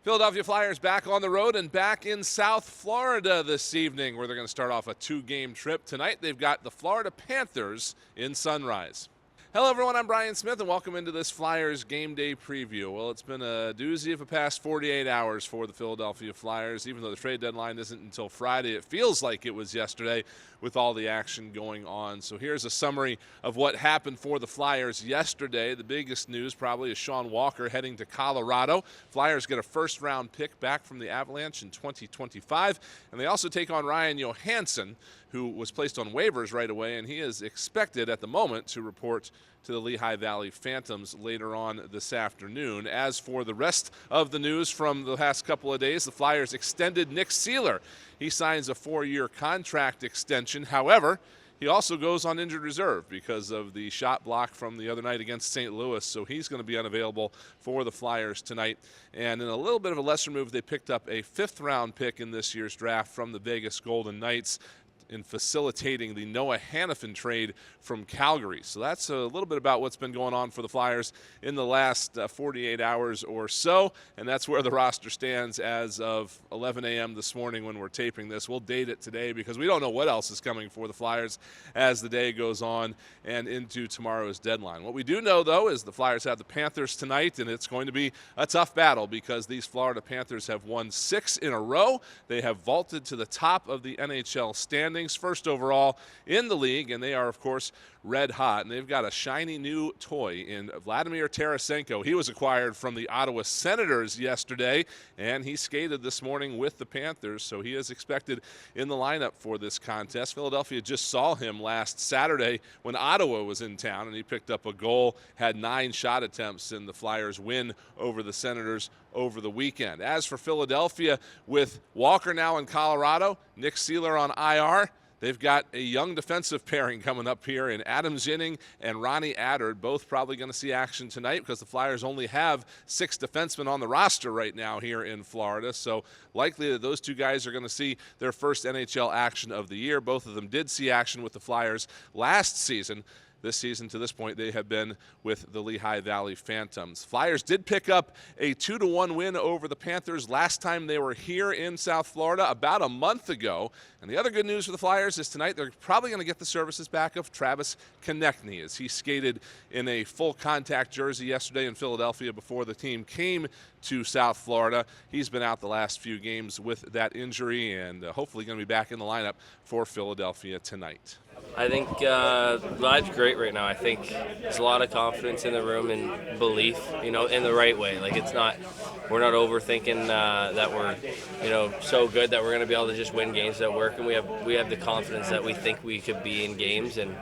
Philadelphia Flyers back on the road and back in South Florida this evening, where they're going to start off a two-game trip. Tonight, they've got the Florida Panthers in Sunrise. Hello, everyone. I'm Brian Smith, and welcome into this Flyers game day preview. Well, it's been a doozy of a past 48 hours for the Philadelphia Flyers. Even though the trade deadline isn't until Friday, it feels like it was yesterday with all the action going on. So here's a summary of what happened for the Flyers yesterday. The biggest news probably is Sean Walker heading to Colorado. Flyers get a first-round pick back from the Avalanche in 2025, and they also take on Ryan Johansson, who was placed on waivers right away, and he is expected at the moment to report to the Lehigh Valley Phantoms later on this afternoon. As for the rest of the news from the past couple of days, the Flyers extended Nick Seeler. He signs a 4-year contract extension. However, he also goes on injured reserve because of the shot block from the other night against St. Louis, so he's going to be unavailable for the Flyers tonight. And in a little bit of a lesser move, they picked up a 5th-round pick in this year's draft from the Vegas Golden Knights in facilitating the Noah Hanifin trade from Calgary. So that's a little bit about what's been going on for the Flyers in the last 48 hours or so, and that's where the roster stands as of 11 a.m. this morning when we're taping this. We'll date it today because we don't know what else is coming for the Flyers as the day goes on and into tomorrow's deadline. What we do know, though, is the Flyers have the Panthers tonight, and it's going to be a tough battle because these Florida Panthers have won 6 in a row. They have vaulted to the top of the NHL standings, first overall in the league, and they are, of course, red hot. And they've got a shiny new toy in Vladimir Tarasenko. He was acquired from the Ottawa Senators yesterday, and he skated this morning with the Panthers, so he is expected in the lineup for this contest. Philadelphia just saw him last Saturday when Ottawa was in town, and he picked up a goal, had 9 shot attempts in the Flyers' win over the Senators over the weekend. As for Philadelphia, with Walker now in Colorado, Nick Seeler on IR, they've got a young defensive pairing coming up here in Adam Zinning and Ronnie Attard, both probably going to see action tonight because the Flyers only have 6 defensemen on the roster right now here in Florida. So likely that those two guys are going to see their first NHL action of the year. Both of them did see action with the Flyers last season. This season, to this point, they have been with the Lehigh Valley Phantoms. Flyers did pick up a 2-1 win over the Panthers last time they were here in South Florida about a month ago. And the other good news for the Flyers is tonight they're probably going to get the services back of Travis Konecny, as he skated in a full contact jersey yesterday in Philadelphia before the team came to South Florida. He's been out the last few games with that injury and hopefully going to be back in the lineup for Philadelphia tonight. I think Vlad's great right now. I think there's a lot of confidence in the room and belief, in the right way. Like we're not overthinking that we're, so good that we're going to be able to just win games at work, and we have the confidence that we think we could be in games, and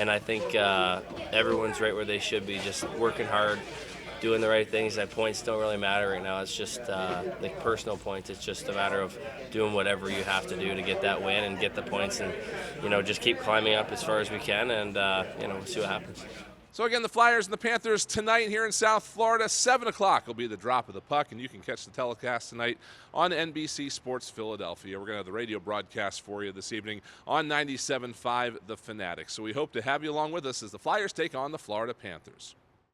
I think everyone's right where they should be, just working hard, doing the right things. That points don't really matter right now. It's just like personal points. It's just a matter of doing whatever you have to do to get that win and get the points, and just keep climbing up as far as we can, and we'll see what happens. So again, the Flyers and the Panthers tonight here in South Florida. 7 o'clock will be the drop of the puck, and you can catch the telecast tonight on NBC Sports Philadelphia. We're going to have the radio broadcast for you this evening on 97.5 The Fanatic. So we hope to have you along with us as the Flyers take on the Florida Panthers.